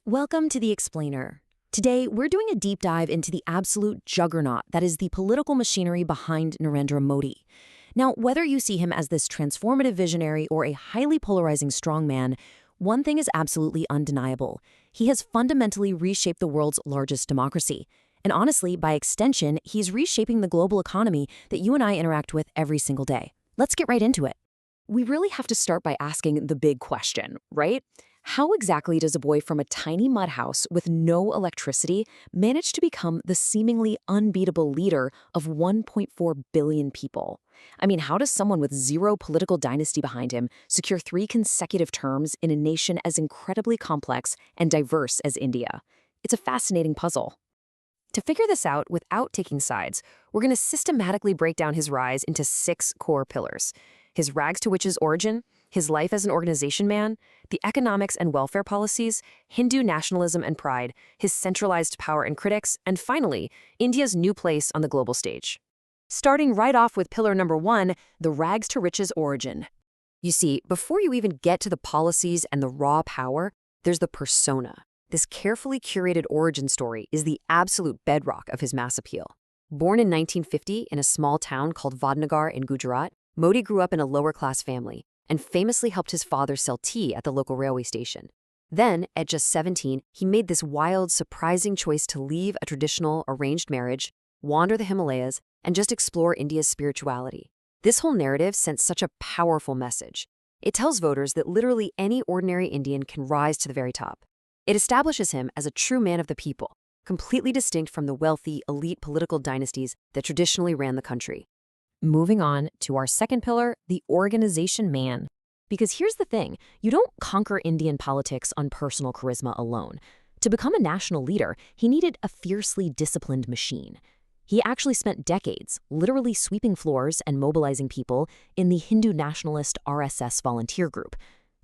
Welcome to The Explainer. Today, we're doing a deep dive into the absolute juggernaut that is the political machinery behind Narendra Modi. Now, whether you see him as this transformative visionary or a highly polarizing strongman, one thing is absolutely undeniable. He has fundamentally reshaped the world's largest democracy. And honestly, by extension, he's reshaping the global economy that you and I interact with every single day. Let's get right into it. We really have to start by asking the big question, right? How exactly does a boy from a tiny mud house with no electricity manage to become the seemingly unbeatable leader of 1.4 billion people? I mean, how does someone with zero political dynasty behind him secure 3 consecutive terms in a nation as incredibly complex and diverse as India? It's a fascinating puzzle. To figure this out without taking sides, we're going to systematically break down his rise into 6 core pillars: his rags to riches origin, his life as an organization man, the economics and welfare policies, Hindu nationalism and pride, his centralized power and critics, and finally, India's new place on the global stage. Starting right off with pillar number 1, the rags to riches origin. You see, before you even get to the policies and the raw power, there's the persona. This carefully curated origin story is the absolute bedrock of his mass appeal. Born in 1950 in a small town called Vadnagar in Gujarat, Modi grew up in a lower-class family and famously helped his father sell tea at the local railway station. Then, at just 17, he made this wild, surprising choice to leave a traditional arranged marriage, wander the Himalayas, and just explore India's spirituality. This whole narrative sends such a powerful message. It tells voters that literally any ordinary Indian can rise to the very top. It establishes him as a true man of the people, completely distinct from the wealthy, elite political dynasties that traditionally ran the country. Moving on to our second pillar, the organization man. Because here's the thing, you don't conquer Indian politics on personal charisma alone. To become a national leader, he needed a fiercely disciplined machine. He actually spent decades literally sweeping floors and mobilizing people in the Hindu nationalist RSS volunteer group.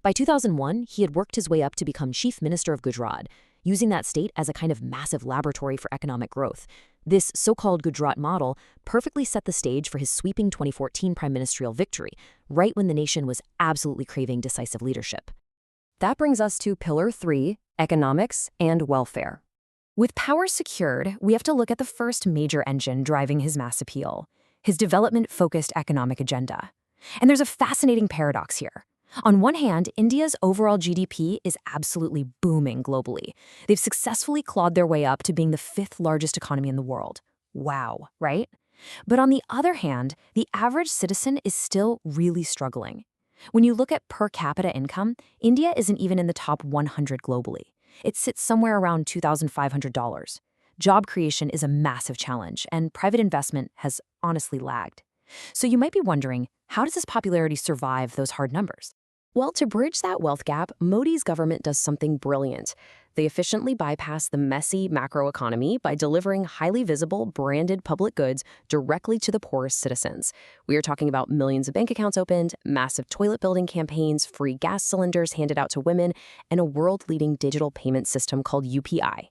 By 2001, he had worked his way up to become Chief Minister of Gujarat, using that state as a kind of massive laboratory for economic growth. This so-called Gujarat model perfectly set the stage for his sweeping 2014 prime ministerial victory, right when the nation was absolutely craving decisive leadership. That brings us to Pillar 3, economics and welfare. With power secured, we have to look at the first major engine driving his mass appeal: his development-focused economic agenda. And there's a fascinating paradox here. On one hand, India's overall GDP is absolutely booming globally. They've successfully clawed their way up to being the 5th largest economy in the world. Wow, right? But on the other hand, the average citizen is still really struggling. When you look at per capita income, India isn't even in the top 100 globally. It sits somewhere around $2,500. Job creation is a massive challenge, and private investment has honestly lagged. So you might be wondering, how does this popularity survive those hard numbers? Well, to bridge that wealth gap, Modi's government does something brilliant. They efficiently bypass the messy macroeconomy by delivering highly visible, branded public goods directly to the poorest citizens. We are talking about millions of bank accounts opened, massive toilet building campaigns, free gas cylinders handed out to women, and a world-leading digital payment system called UPI.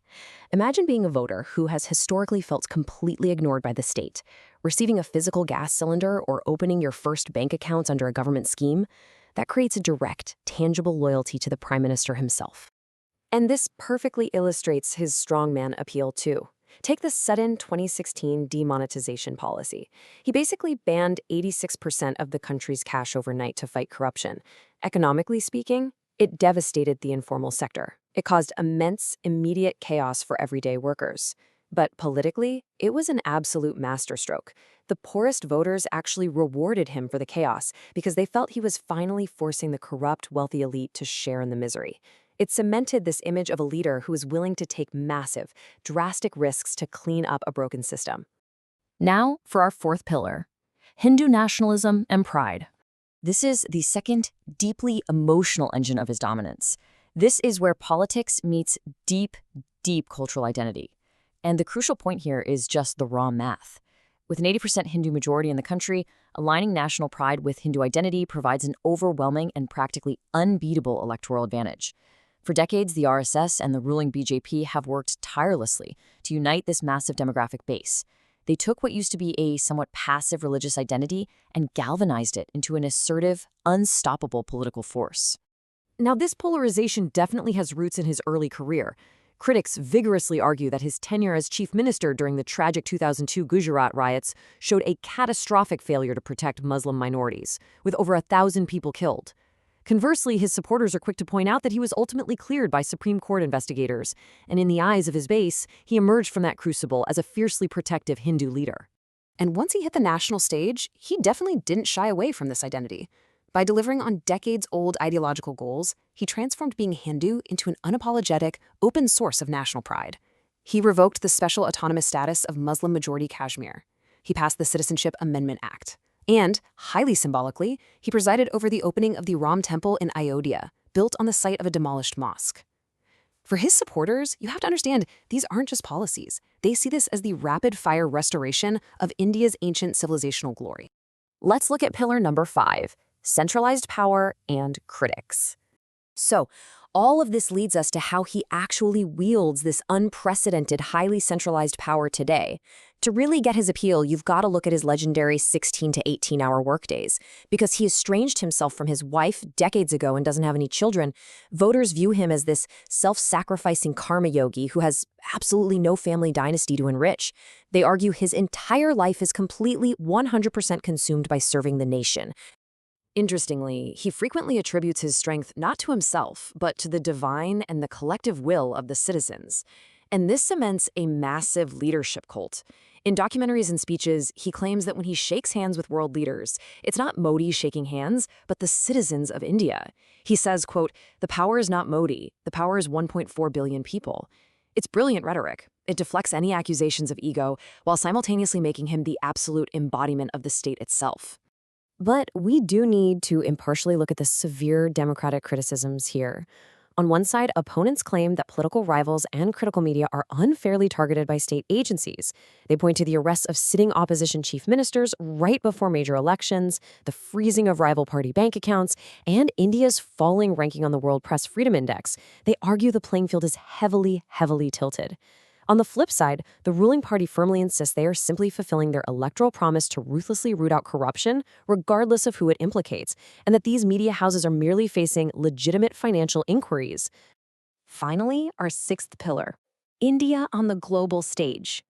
Imagine being a voter who has historically felt completely ignored by the state. Receiving a physical gas cylinder or opening your first bank account under a government scheme, that creates a direct, tangible loyalty to the Prime Minister himself. And this perfectly illustrates his strongman appeal too. Take the sudden 2016 demonetization policy. He basically banned 86% of the country's cash overnight to fight corruption. Economically speaking, it devastated the informal sector. It caused immense, immediate chaos for everyday workers. But politically, it was an absolute masterstroke. The poorest voters actually rewarded him for the chaos because they felt he was finally forcing the corrupt, wealthy elite to share in the misery. It cemented this image of a leader who was willing to take massive, drastic risks to clean up a broken system. Now for our fourth pillar: Hindu nationalism and pride. This is the second, deeply emotional engine of his dominance. This is where politics meets deep, deep cultural identity. And the crucial point here is just the raw math. With an 80% Hindu majority in the country, aligning national pride with Hindu identity provides an overwhelming and practically unbeatable electoral advantage. For decades, the RSS and the ruling BJP have worked tirelessly to unite this massive demographic base. They took what used to be a somewhat passive religious identity and galvanized it into an assertive, unstoppable political force. Now, this polarization definitely has roots in his early career. Critics vigorously argue that his tenure as chief minister during the tragic 2002 Gujarat riots showed a catastrophic failure to protect Muslim minorities, with over 1,000 people killed. Conversely, his supporters are quick to point out that he was ultimately cleared by Supreme Court investigators, and in the eyes of his base, he emerged from that crucible as a fiercely protective Hindu leader. And once he hit the national stage, he definitely didn't shy away from this identity. By delivering on decades-old ideological goals, he transformed being Hindu into an unapologetic, open source of national pride. He revoked the special autonomous status of Muslim-majority Kashmir. He passed the Citizenship Amendment Act. And, highly symbolically, he presided over the opening of the Ram Temple in Ayodhya, built on the site of a demolished mosque. For his supporters, you have to understand, these aren't just policies. They see this as the rapid-fire restoration of India's ancient civilizational glory. Let's look at pillar number 5, centralized power and critics. So, all of this leads us to how he actually wields this unprecedented, highly centralized power today. To really get his appeal, you've got to look at his legendary 16 to 18-hour workdays. Because he estranged himself from his wife decades ago and doesn't have any children, voters view him as this self-sacrificing karma yogi who has absolutely no family dynasty to enrich. They argue his entire life is completely 100% consumed by serving the nation. Interestingly, he frequently attributes his strength not to himself, but to the divine and the collective will of the citizens. And this cements a massive leadership cult. In documentaries and speeches, he claims that when he shakes hands with world leaders, it's not Modi shaking hands, but the citizens of India. He says, quote, "The power is not Modi, the power is 1.4 billion people." It's brilliant rhetoric. It deflects any accusations of ego, while simultaneously making him the absolute embodiment of the state itself. But we do need to impartially look at the severe democratic criticisms here. On one side, opponents claim that political rivals and critical media are unfairly targeted by state agencies. They point to the arrests of sitting opposition chief ministers right before major elections, the freezing of rival party bank accounts, and India's falling ranking on the World Press Freedom Index. They argue the playing field is heavily tilted. On the flip side, the ruling party firmly insists they are simply fulfilling their electoral promise to ruthlessly root out corruption, regardless of who it implicates, and that these media houses are merely facing legitimate financial inquiries. Finally, our sixth pillar, India on the global stage.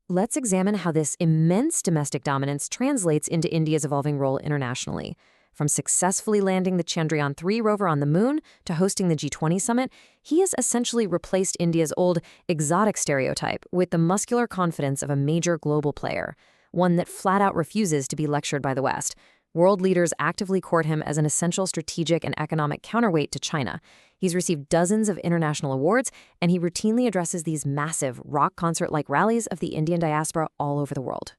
Let's examine how this immense domestic dominance translates into India's evolving role internationally. From successfully landing the Chandrayaan-3 rover on the moon to hosting the G20 summit, he has essentially replaced India's old, exotic stereotype with the muscular confidence of a major global player, one that flat-out refuses to be lectured by the West. World leaders actively court him as an essential strategic and economic counterweight to China. He's received dozens of international awards, and he routinely addresses these massive, rock concert-like rallies of the Indian diaspora all over the world.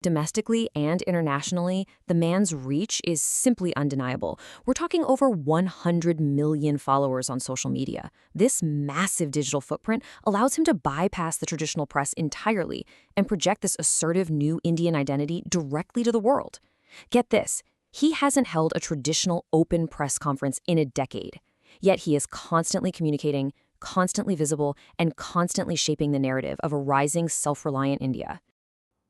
Domestically and internationally, the man's reach is simply undeniable. We're talking over 100 million followers on social media. This massive digital footprint allows him to bypass the traditional press entirely and project this assertive new Indian identity directly to the world. Get this, he hasn't held a traditional open press conference in a decade. Yet he is constantly communicating, constantly visible, and constantly shaping the narrative of a rising, self-reliant India.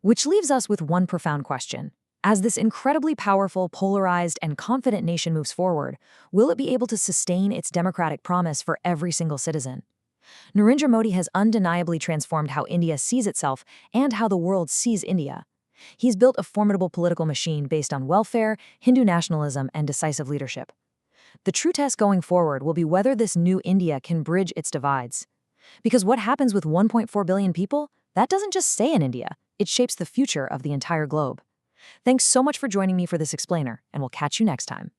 Which leaves us with one profound question. As this incredibly powerful, polarized, and confident nation moves forward, will it be able to sustain its democratic promise for every single citizen? Narendra Modi has undeniably transformed how India sees itself and how the world sees India. He's built a formidable political machine based on welfare, Hindu nationalism, and decisive leadership. The true test going forward will be whether this new India can bridge its divides. Because what happens with 1.4 billion people, that doesn't just stay in India. It shapes the future of the entire globe. Thanks so much for joining me for this explainer, and we'll catch you next time.